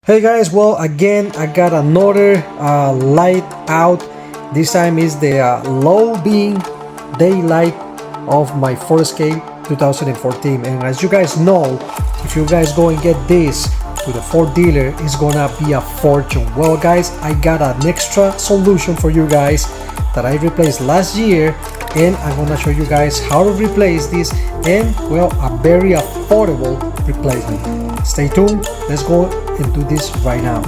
Hey guys, well again I got another light out. This time is the low beam daylight of my Ford Escape 2014, and as you guys know, if you guys go and get this to the Ford dealer, it's gonna be a fortune. Well guys, I got an extra solution for you guys that I replaced last year, and I'm gonna show you guys how to replace this, and well, a very affordable replacement. Stay tuned, let's go and do this right now.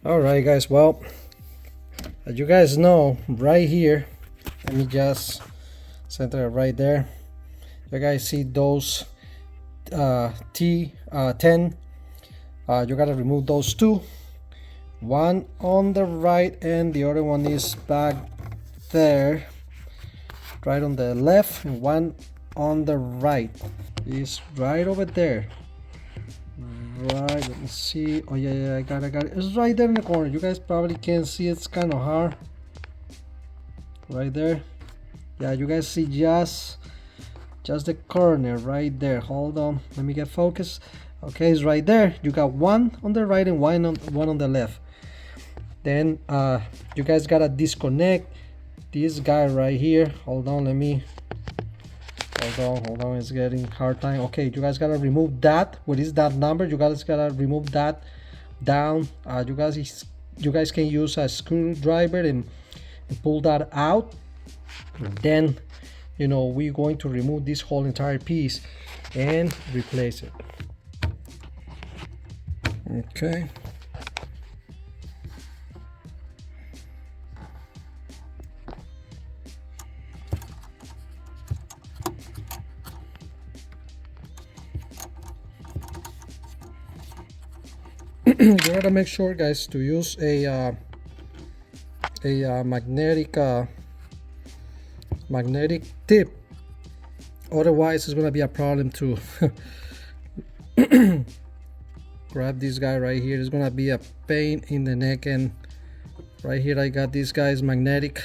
Alright guys, well, as you guys know, right here, let me just center it right there. You guys see those T10, you gotta remove those two, one on the right and the other one is back there, right on the left, and one on the right is right over there. Right, let me see. Oh yeah, I got it. It's right there in the corner. You guys probably can't see, it's kind of hard. Right there. Yeah, you guys see just the corner right there. Hold on, let me get focused. Okay, it's right there. You got one on the right and one on the left. Then you guys gotta disconnect this guy right here. Hold on, hold on, it's getting hard time. Okay, you guys gotta remove that. What is that number? You guys gotta remove that down. You guys can use a screwdriver and pull that out. Then, you know, we're going to remove this whole entire piece and replace it. Okay. You gotta make sure, guys, to use a magnetic tip. Otherwise, it's gonna be a problem to grab this guy right here. It's gonna be a pain in the neck, and right here I got this guy's magnetic,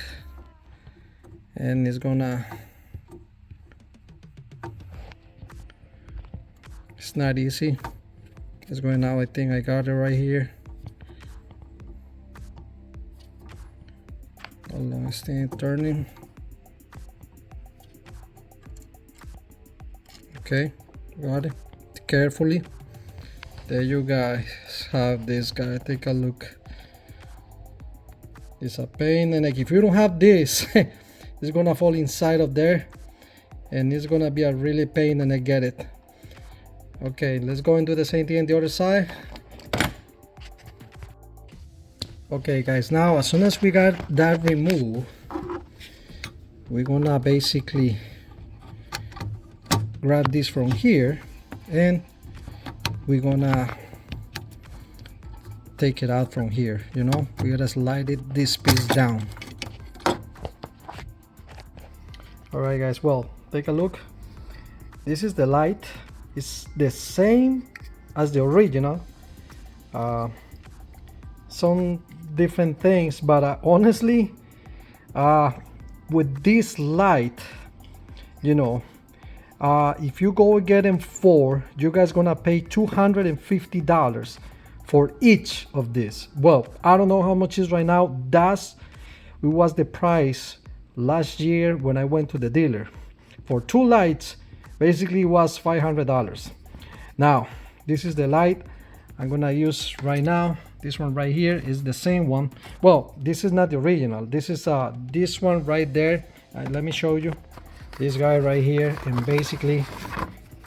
and it's not easy. It's going now. I think I got it right here. Hold on, it's turning. Okay, got it. Carefully. There you guys have this guy. Take a look. It's a pain, and like if you don't have this, it's gonna fall inside of there, and it's gonna be a really pain, and I get it. Okay, let's go and do the same thing on the other side. Okay guys, now as soon as we got that removed, we're gonna basically grab this from here, and we're gonna take it out from here. You know, we gotta slide this piece down. All right guys, well, take a look. This is the light. It's the same as the original. Some different things, but honestly, with this light, you know, if you go and get them four, you guys gonna pay $250 for each of this. Well, I don't know how much is right now. It was the price last year when I went to the dealer for two lights. Basically it was $500. Now this is the light I'm gonna use right now. This one right here is the same one. Well, this is not the original. This is this one right there. Let me show you this guy right here, and basically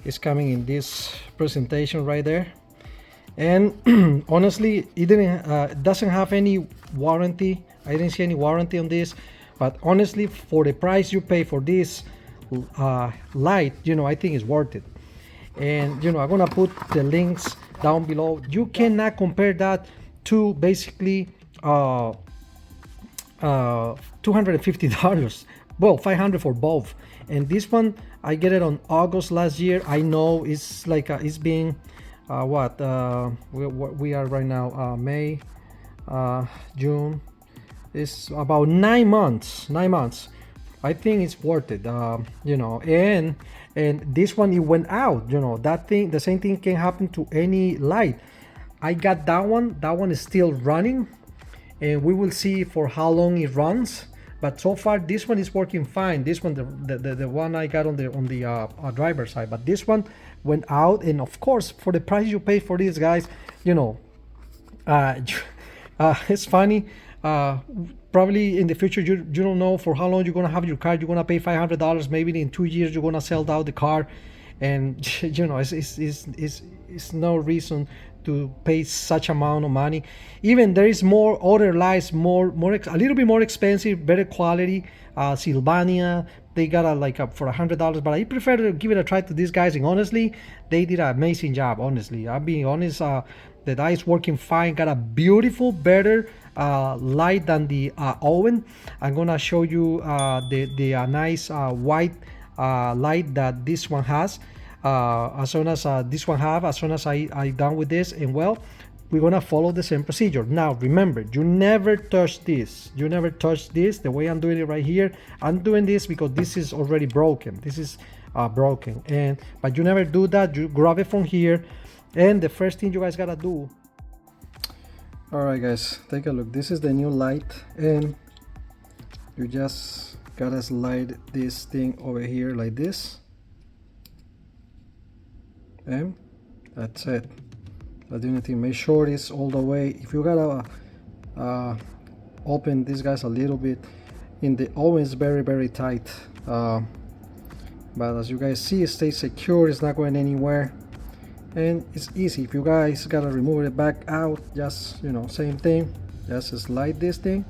it's coming in this presentation right there. And honestly, it doesn't have any warranty. I didn't see any warranty on this, but honestly, for the price you pay for this light, you know, I think it's worth it. And you know, I'm gonna put the links down below. You cannot compare that to basically $250. Well, $500 for both. And this one I get it on August last year. I know it's like it's being we are right now, May, June. It's about 9 months. 9 months. I think it's worth it. You know, and this one, it went out. You know, that thing, the same thing can happen to any light. I got that one. That one is still running, and we will see for how long it runs. But so far, this one is working fine. This one, the one I got on the driver's side. But this one went out, and of course, for the price you pay for these guys, you know, it's funny. Probably in the future, you don't know for how long you're gonna have your car. You're gonna pay $500. Maybe in 2 years you're gonna sell out the car, and you know, it's no reason to pay such amount of money. Even there is more other lights, a little bit more expensive, better quality. Sylvania, they got for $100, but I prefer to give it a try to these guys. And honestly, they did an amazing job. Honestly, I'm being honest. The die is working fine. Got a beautiful, better light than the Owen. I'm gonna show you the nice white light that this one has. As soon as this one as soon as I done with this, and well, we're gonna follow the same procedure. Now remember, you never touch this. You never touch this. The way I'm doing it right here, I'm doing this because this is already broken. This is broken, but you never do that. You grab it from here, and the first thing you guys gotta do. All right, guys, take a look. This is the new light, and you just gotta slide this thing over here like this, and that's it. That's the only thing. Make sure it's all the way. If you gotta open these guys a little bit, in the oven is very tight, but as you guys see, it stays secure. It's not going anywhere, and it's easy. If you guys gotta remove it back out, just, you know, same thing, just slide this thing,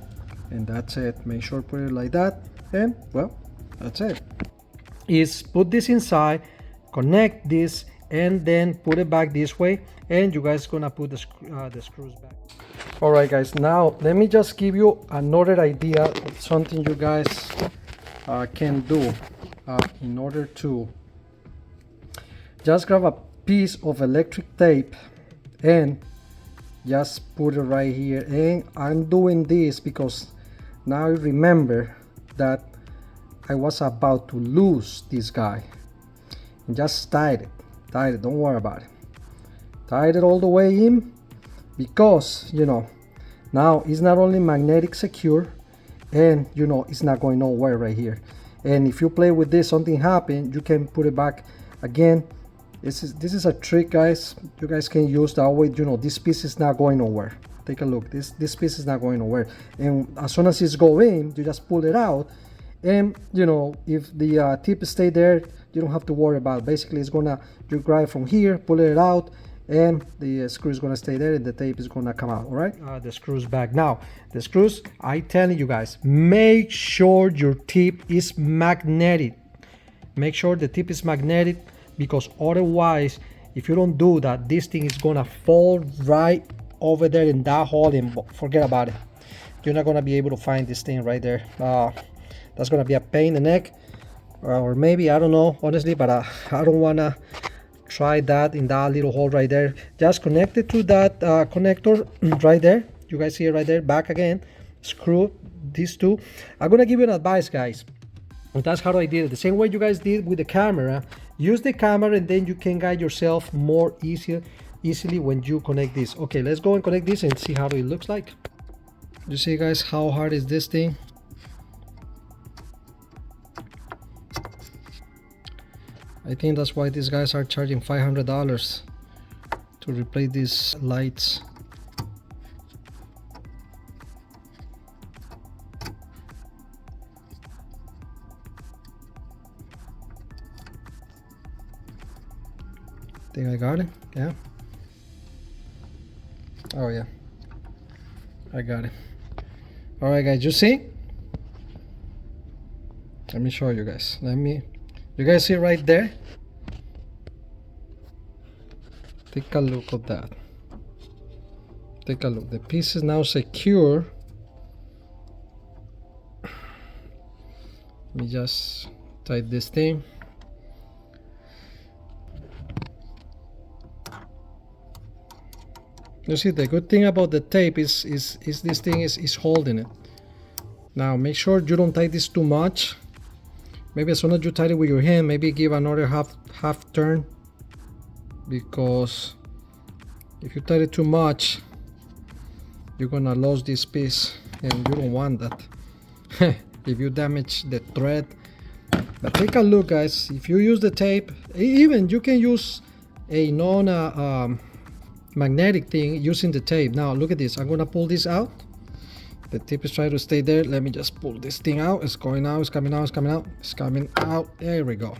and that's it. Make sure put it like that, and well, that's it. Is put this inside, connect this, and then put it back this way, and you guys gonna put the screws back. All right, guys, now let me just give you another idea of something you guys can do in order to just grab a piece of electric tape and just put it right here. And I'm doing this because now I remember that I was about to lose this guy, and just tied it, don't worry about it, tied it all the way in, because, you know, now it's not only magnetic secure, and you know, it's not going nowhere right here. And if you play with this, something happen, you can put it back again. This is a trick, guys, you guys can use that way. You know, this piece is not going nowhere. Take a look, this piece is not going nowhere, and as soon as it's going, you just pull it out, and you know, if the tip stay there, you don't have to worry about it. Basically, it's gonna, you grab it from here, pull it out, and the screw is gonna stay there, and the tape is gonna come out. All right, the screws back. Now the screws, I telling you guys, make sure your tip is magnetic. Make sure the tip is magnetic, because otherwise, if you don't do that, this thing is gonna fall right over there in that hole, and forget about it. You're not gonna be able to find this thing right there. That's gonna be a pain in the neck, or maybe, I don't know, honestly, but I don't wanna try that in that little hole right there. Just connect it to that connector right there. You guys see it right there. Back again, screw these two. I'm gonna give you an advice, guys, and that's how I did it, the same way you guys did with the camera. Use the camera, and then you can guide yourself more easily when you connect this. Okay, let's go and connect this and see how it looks like. You see, guys, how hard is this thing? I think that's why these guys are charging $500 to replace these lights. Think I got it? Yeah. Oh yeah, I got it. All right, guys, you see? Let me show you guys. You guys see right there? Take a look at that. Take a look. The piece is now secure. Let me just tighten this thing. You see, the good thing about the tape is this thing is holding it. Now make sure you don't tighten this too much. Maybe as soon as you tighten it with your hand, maybe give another half turn, because if you tighten it too much, you're gonna lose this piece, and you don't want that. If you damage the thread. But take a look, guys. If you use the tape, even you can use a non magnetic thing using the tape. Now look at this. I'm gonna pull this out. The tip is trying to stay there. Let me just pull this thing out. It's going out, it's coming out, it's coming out, it's coming out. There we go.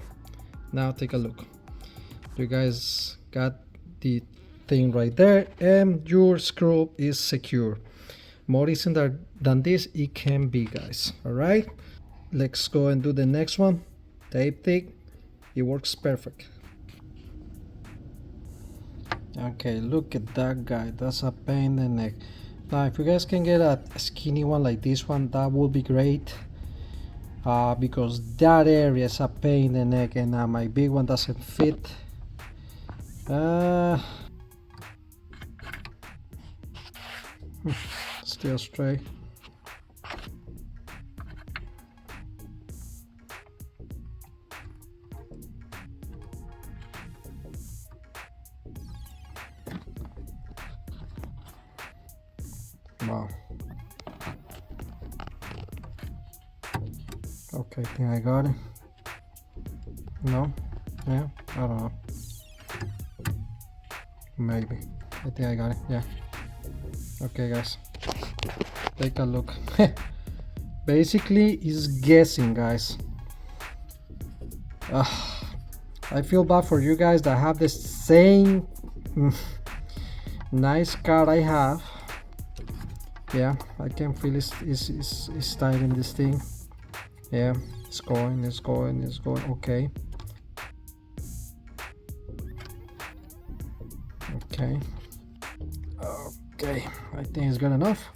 Now take a look. You guys got the thing right there, and your screw is secure. More easy than this it can be, guys. All right, let's go and do the next one. Tape thick. It works perfect. Okay, look at that guy. That's a pain in the neck. Now if you guys can get a skinny one like this one, that would be great, because that area is a pain in the neck, and my big one doesn't fit. Still straight. Wow. Okay, I think I got it. No? Yeah? I don't know. Maybe. I think I got it. Yeah. Okay, guys. Take a look. Basically, it's guessing, guys. I feel bad for you guys that have the same nice car I have. Yeah, I can feel it's tight in this thing. Yeah, it's going. Okay. Okay, I think it's good enough.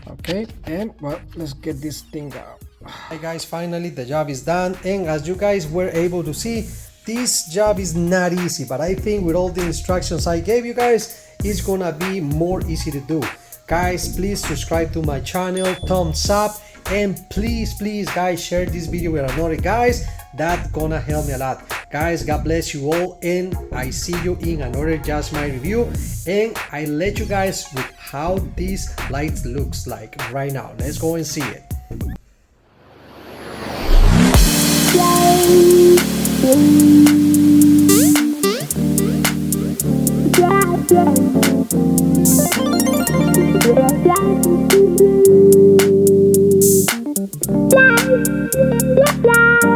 Okay, and well, let's get this thing out. Hey guys, finally the job is done, and as you guys were able to see, this job is not easy, but I think with all the instructions I gave you guys, it's gonna be more easy to do. Guys, please subscribe to my channel, thumbs up, and please guys, share this video with another guys. That's gonna help me a lot. Guys, God bless you all, and I see you in another Just My Review, and I let you guys with how this light looks like right now. Let's go and see it. Bye.